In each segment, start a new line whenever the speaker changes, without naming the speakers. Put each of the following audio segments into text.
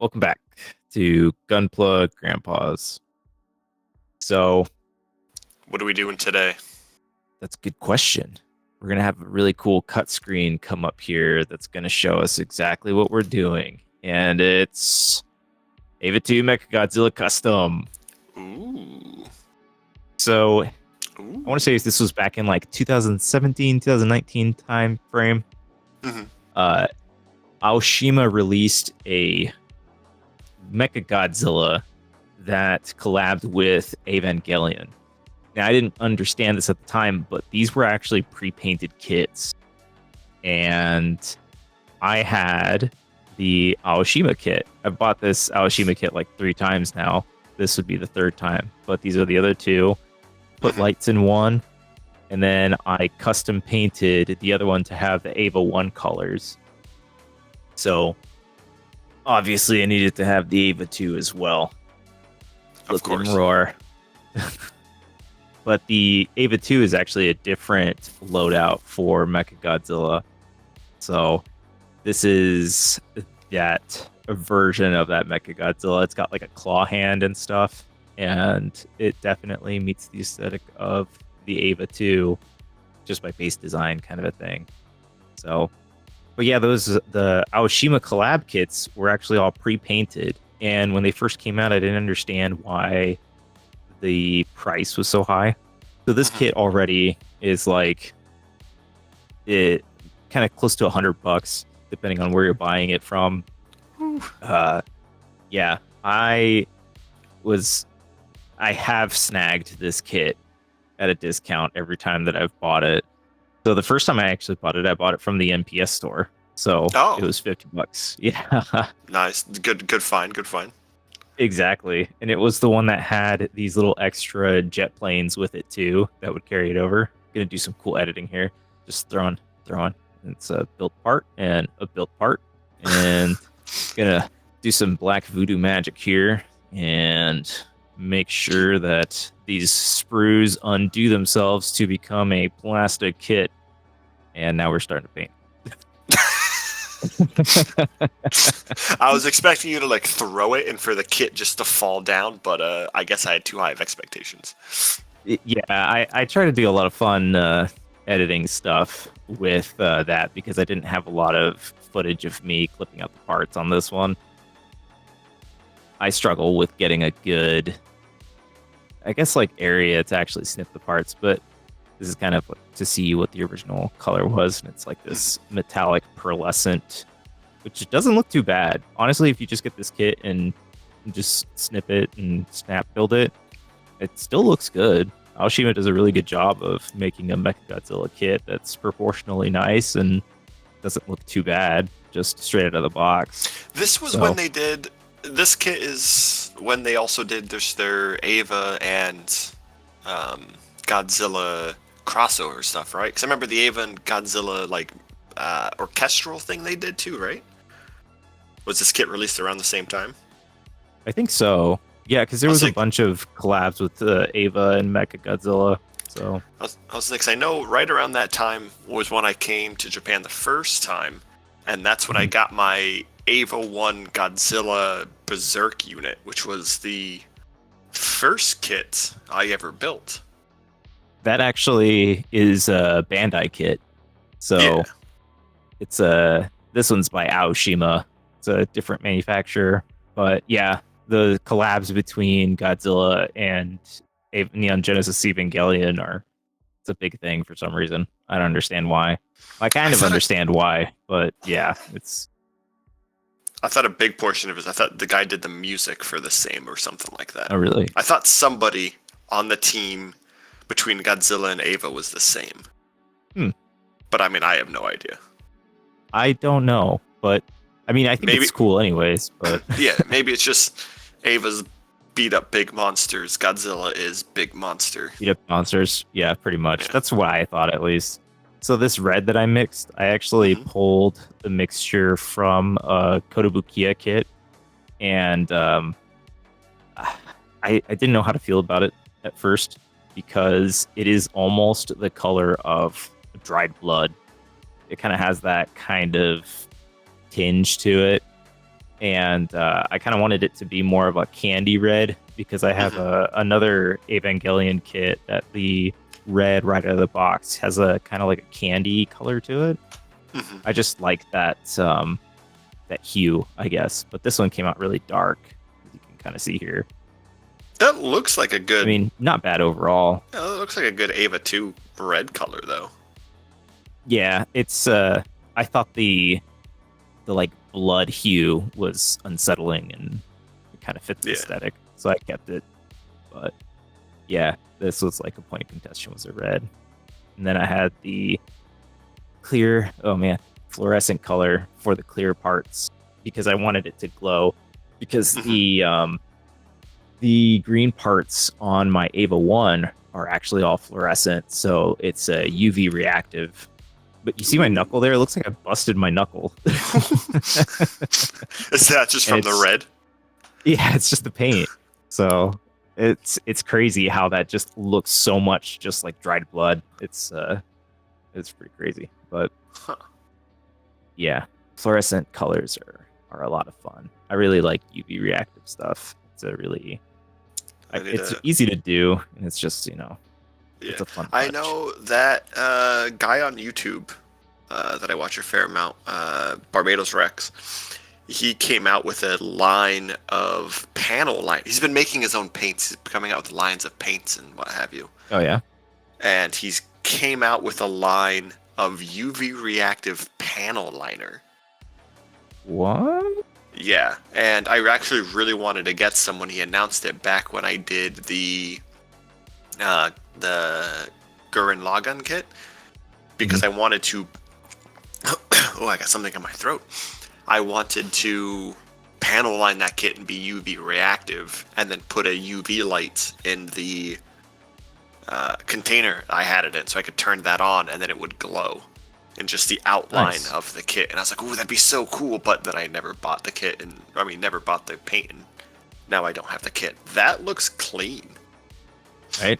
Welcome back to Gunplug Grandpas. So,
What are we doing today?
that's a good question. We're going to have a really cool cut screen come up here that's going to show us exactly what we're doing. And it's Ava 2 Mechagodzilla Custom.
Ooh.
So,
Ooh.
I want to say this was back in like 2017, 2019 time frame.
Mm-hmm.
Aoshima released a Mechagodzilla that collabed with Evangelion. Now, I didn't understand this at the time, but these were actually pre-painted kits. And I had the Aoshima kit. I've bought this Aoshima kit like 3 times now. This would be the 3rd time, but these are the other 2. Put lights in one, and then I custom painted the other one to have the Ava 1 colors. So, obviously, I needed to have the Ava 2 as well.
Of course.
Roar. But the Ava 2 is actually a different loadout for Mechagodzilla. So this is that version of that Mechagodzilla. It's got like a claw hand and stuff, and it definitely meets the aesthetic of the Ava 2 just by base design kind of a thing. So, but yeah, the Aoshima collab kits were actually all pre-painted. And when they first came out, I didn't understand why the price was so high. So this kit already is like it kind of close to $100, depending on where you're buying it from. Yeah, I have snagged this kit at a discount every time that I've bought it. So the first time I actually bought it, I bought it from the NPS store. So It was $50. Yeah.
Nice. Good find.
Exactly. And it was the one that had these little extra jet planes with it too that would carry it over. Gonna do some cool editing here. Just throw on. It's a built part and a built part. And gonna do some black voodoo magic here and make sure that these sprues undo themselves to become a plastic kit. And now we're starting to paint.
I was expecting you to like throw it and for the kit just to fall down, but I guess I had too high of expectations.
Yeah, I try to do a lot of fun editing stuff with that because I didn't have a lot of footage of me clipping out the parts on this one. I struggle with getting a good, I guess, like area to actually snip the parts, but this is kind of to see what the original color was, and it's like this metallic pearlescent, which doesn't look too bad. Honestly, if you just get this kit and just snip it and snap build it, it still looks good. Aoshima does a really good job of making a Mechagodzilla kit that's proportionally nice and doesn't look too bad, just straight out of the box.
This was when they did... This kit is when they also did their Ava and Godzilla crossover stuff, right? Because I remember the Ava and Godzilla like orchestral thing they did too, right? Was this kit released around the same time?
I think so. Yeah, because there was a bunch of collabs with Ava and Mechagodzilla. So
I was like, I know right around that time was when I came to Japan the first time, and that's when I got my Ava 1 Godzilla Berserk unit, which was the first kit I ever built.
That actually is a Bandai kit. So it's this one's by Aoshima. It's a different manufacturer. But yeah, the collabs between Godzilla and Neon Genesis Evangelion it's a big thing for some reason. I don't understand why. I kind of understand why, but yeah,
I thought a big portion of it, I thought the guy did the music for the same or something like that.
Oh, really?
I thought somebody on the team between Godzilla and Ava was the same. But I mean, I have no idea.
I don't know, but I mean, I think it's cool anyways, but...
Yeah, maybe it's just Ava's beat up big monsters. Godzilla is big monster.
Beat up monsters. Yeah, pretty much. Yeah. That's what I thought, at least. So this red that I mixed, I actually pulled the mixture from a Kotobukiya kit, and I didn't know how to feel about it at first because it is almost the color of dried blood. It kind of has that kind of tinge to it, and I kind of wanted it to be more of a candy red because I have another Evangelion kit that the red right out of the box has a kind of like a candy color to it. I just like that that hue, I guess. But this one came out really dark, as you can kind of see here.
That looks like a good.
I mean, not bad overall.
It looks like a good Ava 2 red color, though.
Yeah, it's. I thought the like blood hue was unsettling and it kind of fits the aesthetic, so I kept it. But yeah, this was like a point of contention was a red, and then I had the clear. Oh man, fluorescent color for the clear parts because I wanted it to glow because the green parts on my Ava 1 are actually all fluorescent, so it's a UV reactive. But you see my knuckle there? It looks like I busted my knuckle.
Is that just from the red?
Yeah, it's just the paint. So it's crazy how that just looks so much just like dried blood. It's pretty crazy. But yeah, fluorescent colors are a lot of fun. I really like UV reactive stuff. It's a really it's easy to do, and it's just it's a fun touch.
I know that guy on YouTube that I watch a fair amount, Barbados Rex. He came out with a line of panel line. He's been making his own paints. He's coming out with lines of paints and what have you.
Oh yeah.
And he's came out with a line of UV reactive panel liner.
What?
Yeah, and I actually really wanted to get some when he announced it back when I did the Gurren Lagann kit because I wanted to. Oh, I got something in my throat. I wanted to panel line that kit and be UV reactive, and then put a UV light in the container I had it in, so I could turn that on, and then it would glow in just the outline of the kit. And I was like, "Ooh, that'd be so cool!" But then I never bought the kit, and never bought the paint, and now I don't have the kit. That looks clean,
right?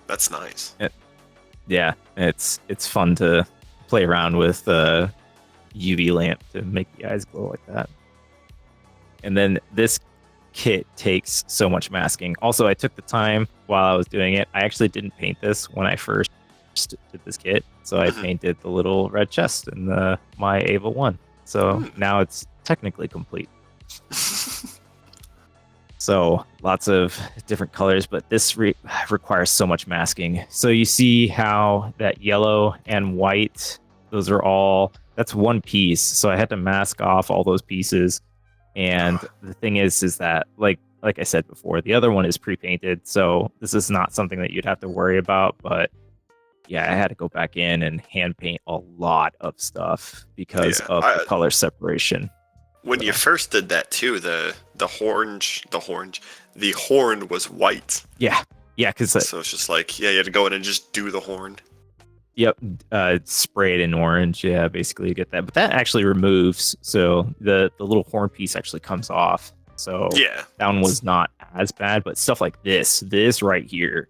That's nice.
Yeah, it's fun to play around with UV lamp to make the eyes glow like that. And then this kit takes so much masking. Also, I took the time while I was doing it. I actually didn't paint this when I first did this kit, so I painted the little red chest in my Ava 1. So now it's technically complete. So lots of different colors, but this requires so much masking. So you see how that yellow and white, those are all, that's one piece. So I had to mask off all those pieces. And the thing is that like I said before, the other one is pre-painted. So this is not something that you'd have to worry about. But yeah, I had to go back in and hand paint a lot of stuff because of the color separation.
When you first did that too, the horn was white.
Yeah, because
so it's just like you had to go in and just do the horn.
Yep, spray it in orange. Yeah, basically you get that, but that actually removes. So the little horn piece actually comes off. So
yeah,
that one was not as bad. But stuff like this right here,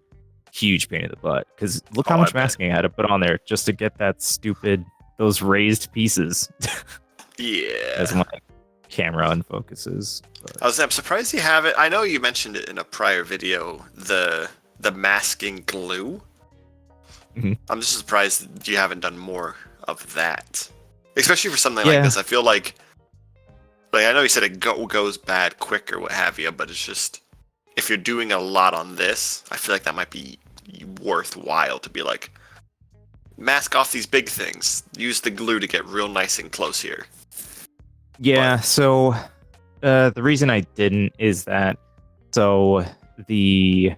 huge pain in the butt. Because look how much masking I had to put on there just to get those raised pieces.
Yeah,
as my camera unfocuses.
I'm surprised you have it. I know you mentioned it in a prior video, the masking glue. I'm just surprised you haven't done more of that, especially for something like this. I feel like I know you said it goes bad quick or what have you, but it's just if you're doing a lot on this, I feel like that might be worthwhile to be like, mask off these big things, use the glue to get real nice and close here.
Yeah, so the reason I didn't is that the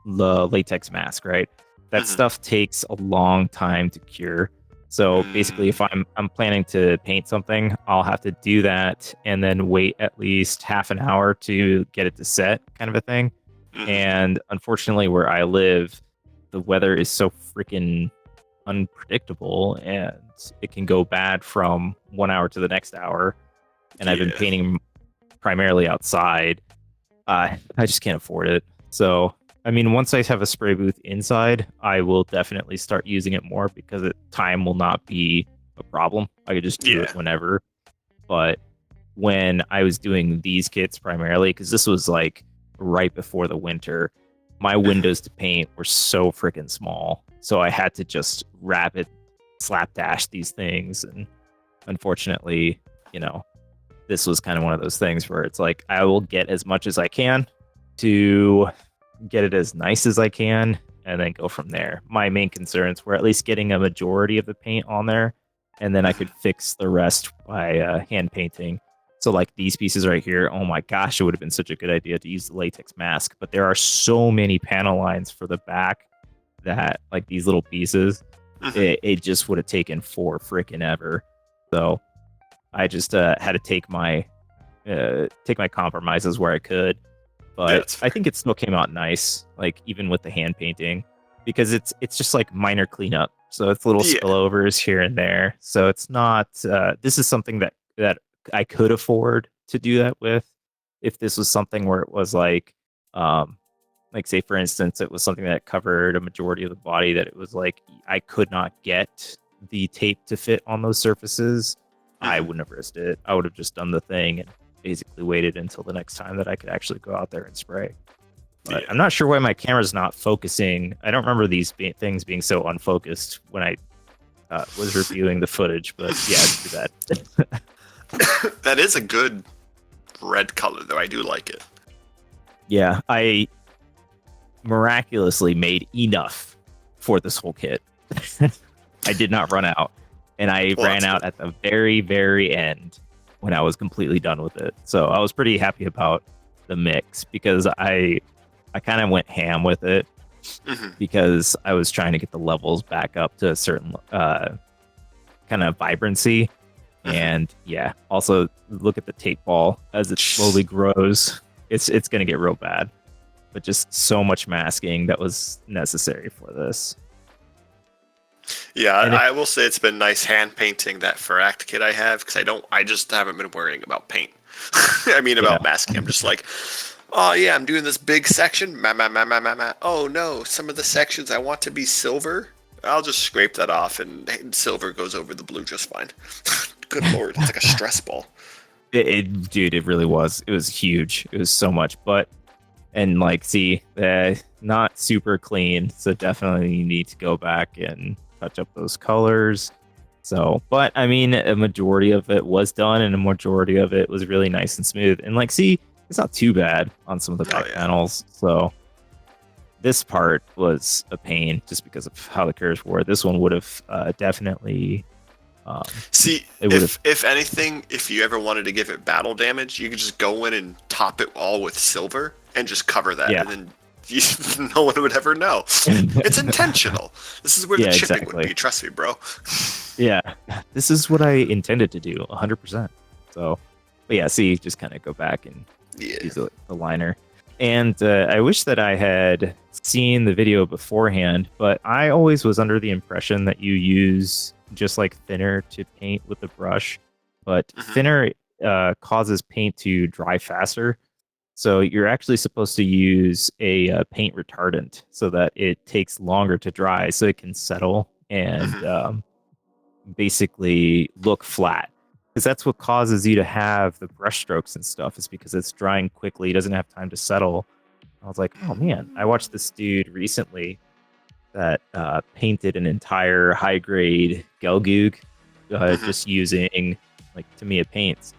latex mask, right? That stuff takes a long time to cure. So basically, if I'm planning to paint something, I'll have to do that and then wait at least half an hour to get it to set, kind of a thing. And unfortunately, where I live, the weather is so freaking unpredictable, and it can go bad from 1 hour to the next hour. And I've been painting primarily outside. I just can't afford it. So I mean, once I have a spray booth inside, I will definitely start using it more because time will not be a problem. I could just do it whenever. But when I was doing these kits primarily, because this was like right before the winter, my windows to paint were so freaking small. So I had to just rapid slapdash these things. And unfortunately, you know, this was kind of one of those things where it's like I will get as much as I can to get it as nice as I can and then go from there. My main concerns were at least getting a majority of the paint on there, and then I could fix the rest by hand painting. So like these pieces right here, oh my gosh, it would have been such a good idea to use the latex mask, but there are so many panel lines for the back that like these little pieces, it just would have taken for freaking ever. So I just had to take my compromises where I could, but I think it still came out nice, like even with the hand painting, because it's just like minor cleanup. So it's little spillovers here and there. So it's not. This is something that I could afford to do that with. If this was something where it was like say for instance, it was something that covered a majority of the body, that it was like I could not get the tape to fit on those surfaces, I wouldn't have risked it. I would have just done the thing and basically waited until the next time that I could actually go out there and spray. But I'm not sure why my camera's not focusing. I don't remember these things being so unfocused when I was reviewing the footage, but yeah, do that.
That is a good red color, though. I do like it.
Yeah, I miraculously made enough for this whole kit. I did not run out, and I ran out at the very, very end when I was completely done with it. So I was pretty happy about the mix, because I kind of went ham with it, because I was trying to get the levels back up to a certain kind of vibrancy. And yeah, also look at the tape ball as it slowly grows. It's going to get real bad, but just so much masking that was necessary for this.
Yeah, I will say it's been nice hand painting that Feract kit I have, because I just haven't been worrying about paint. I mean, about masking. I'm just like, oh yeah, I'm doing this big section. Oh no, some of the sections I want to be silver. I'll just scrape that off, and silver goes over the blue just fine. Good lord, it's like a stress ball.
Dude, it really was. It was huge. It was so much, and like, see, not super clean. So definitely you need to go back and touch up those colors. So, but I mean, a majority of it was done, and a majority of it was really nice and smooth. And like, see, it's not too bad on some of the back panels. So this part was a pain just because of how the curves were. This one would have definitely.
See, if anything, if you ever wanted to give it battle damage, you could just go in and top it all with silver and just cover that, and then no one would ever know. It's intentional. This is where the chipping would be. Trust me, bro.
Yeah, this is what I intended to do, 100%. So, but yeah, see, just kind of go back and use the liner. And I wish that I had seen the video beforehand, but I always was under the impression that you use just like thinner to paint with the brush, but thinner causes paint to dry faster. So you're actually supposed to use a paint retardant so that it takes longer to dry, so it can settle and basically look flat. Because that's what causes you to have the brush strokes and stuff, is because it's drying quickly. It doesn't have time to settle. I was like, oh man, I watched this dude recently that painted an entire high-grade Gelgoog just using like Tamiya paints.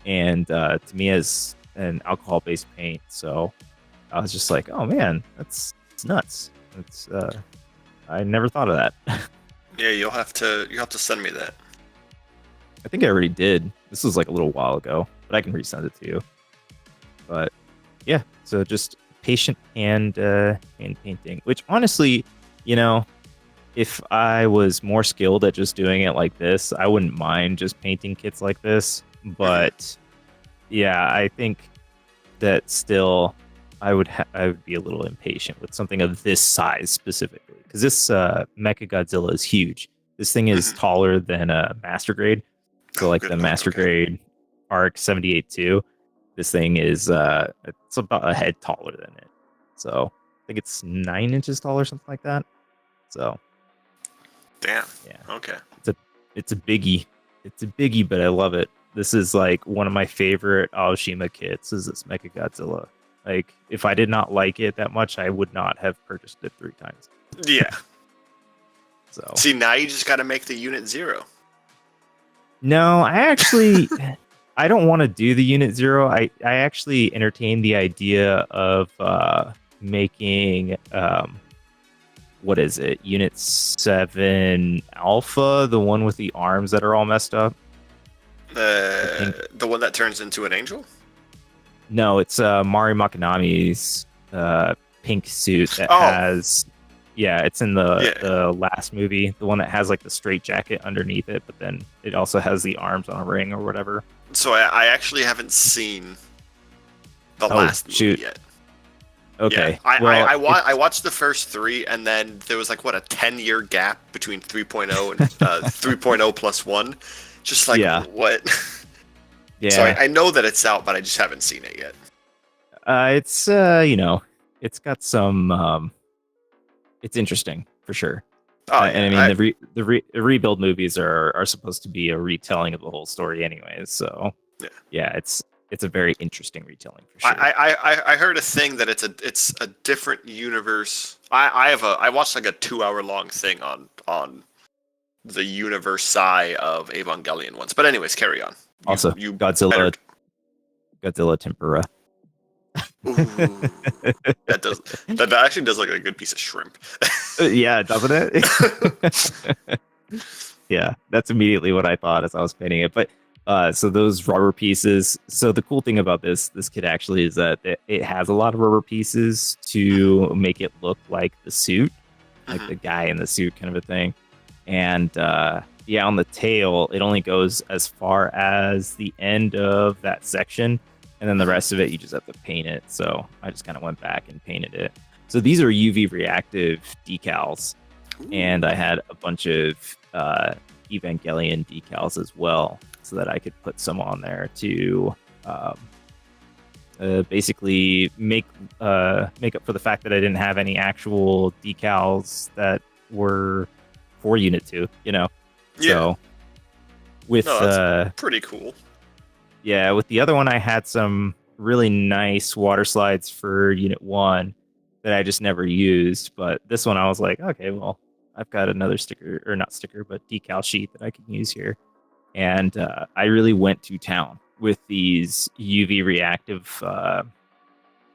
And Tamiya is an alcohol-based paint, so I was just like, oh man, it's nuts. It's I never thought of that.
Yeah, you'll have to send me that.
I think I already did. This was like a little while ago, but I can resend it to you. But yeah, so just patient hand painting, which honestly, you know, if I was more skilled at just doing it like this, I wouldn't mind just painting kits like this. But yeah, I think that still I would be a little impatient with something of this size specifically, because this Mechagodzilla is huge. This thing is taller than a Master Grade. So like the Master Grade Arc 78-2, this thing is it's about a head taller than it. So I think it's 9 inches tall or something like that. So
damn.
Yeah.
Okay.
It's a biggie. It's a biggie, but I love it. this is like one of my favorite Aoshima kits. Is this Mechagodzilla? Like, if I did not like it that much, I would not have purchased it 3 times.
Yeah.
So
See, now you just got to make the unit 0.
no, I don't want to do the Unit 0. I actually entertained the idea of making what is it? Unit 7 Alpha, the one with the arms that are all messed up.
The one that turns into an angel?
No, it's Mari Makanami's pink suit that has. Yeah, it's in the last movie, the one that has like the straight jacket underneath it, but then it also has the arms on a ring or whatever.
So I actually haven't seen the last movie yet.
Okay.
Yeah.
Well,
I watched the first 3, and then there was like, what, a 10-year gap between 3.0 and 3.0 plus 1? Just like, what?
Yeah.
So I know that it's out, but I just haven't seen it yet.
It's, it's got some... it's interesting, for sure. And I mean, the rebuild movies are supposed to be a retelling of the whole story anyways, so... Yeah, it's a very interesting retelling for sure.
I heard a thing that it's a different universe. I watched like a 2-hour long thing on the universe side of Evangelion once. But anyways, carry on. You
Godzilla tempura.
Ooh, that actually does look like a good piece of shrimp.
Yeah, doesn't it? Yeah, that's immediately what I thought as I was painting it. But so those rubber pieces. So the cool thing about this kit actually is that it has a lot of rubber pieces to make it look like the suit, like the guy in the suit kind of a thing. And on the tail, it only goes as far as the end of that section, and then the rest of it you just have to paint it. So I just kind of went back and painted it. So these are UV reactive decals, and I had a bunch of Evangelion decals as well, so that I could put some on there to basically make up for the fact that I didn't have any actual decals that were for Unit 2, Yeah. So with
that's pretty cool.
Yeah, with the other one I had some really nice water slides for Unit 1 that I just never used, but this one I was like, okay, well, I've got another decal sheet that I can use here. And I really went to town with these UV reactive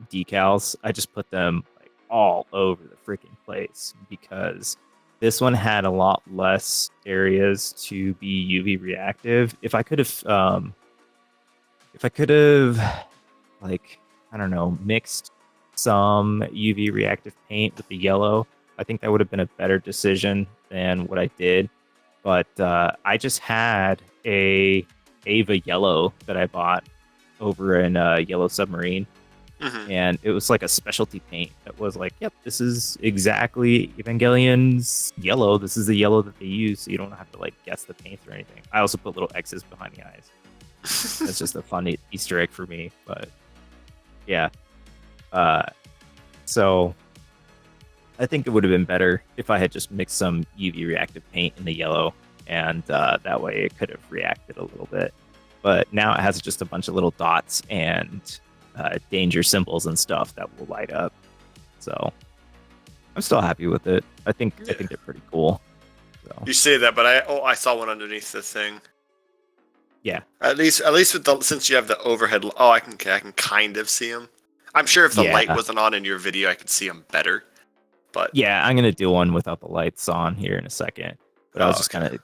decals. I just put them like all over the freaking place because this one had a lot less areas to be UV reactive. If I could have, like, I don't know, mixed some UV reactive paint with the yellow, I think that would have been a better decision than what I did. But I just had a Ava yellow that I bought over in Yellow Submarine. And it was like a specialty paint that was like, yep, this is exactly Evangelion's yellow. This is the yellow that they use, so you don't have to like guess the paints or anything. I also put little X's behind the eyes. That's just a fun Easter egg for me. But yeah. So I think it would have been better if I had just mixed some UV reactive paint in the yellow, and that way it could have reacted a little bit. But now it has just a bunch of little dots and danger symbols and stuff that will light up. So I'm still happy with it. I think they're pretty cool. So.
You say that, but I saw one underneath the thing.
Yeah.
At least with since you have the overhead. Oh, I can kind of see them. I'm sure if the light wasn't on in your video, I could see them better. But
yeah, I'm gonna do one without the lights on here in a second. But I was just kind of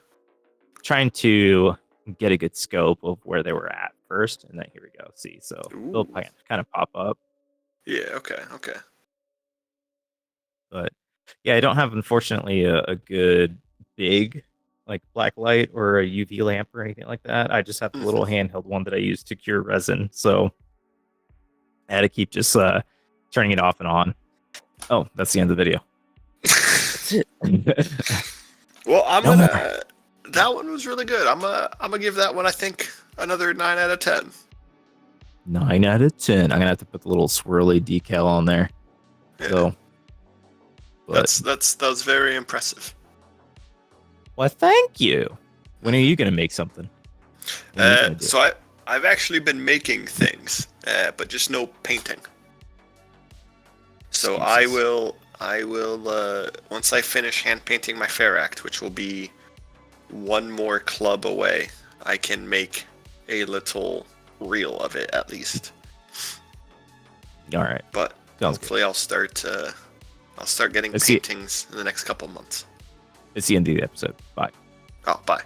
trying to get a good scope of where they were at first, and then here we go. See, so they'll kind of pop up.
Yeah. Okay.
But yeah, I don't have, unfortunately, a good big like black light or a UV lamp or anything like that. I just have the little handheld one that I use to cure resin. So I had to keep just turning it off and on. Oh, that's the end of the video. That's it.
Well, that one was really good. I'm gonna give that one, I think, another 9 out of 10.
9 out of 10. I'm gonna have to put the little swirly decal on there.
Yeah.
So
that was very impressive.
Well, thank you. When are you gonna make something? What are you gonna do?
So I've actually been making things, but just no painting. So
Excuses.
I will once I finish hand painting my Fair Act, which will be one more club away, I can make a little reel of it at least.
All right.
But
Sounds
hopefully I'll start getting
Let's see-
paintings in the next couple months.
It's the end of the episode. Bye.
Oh, bye.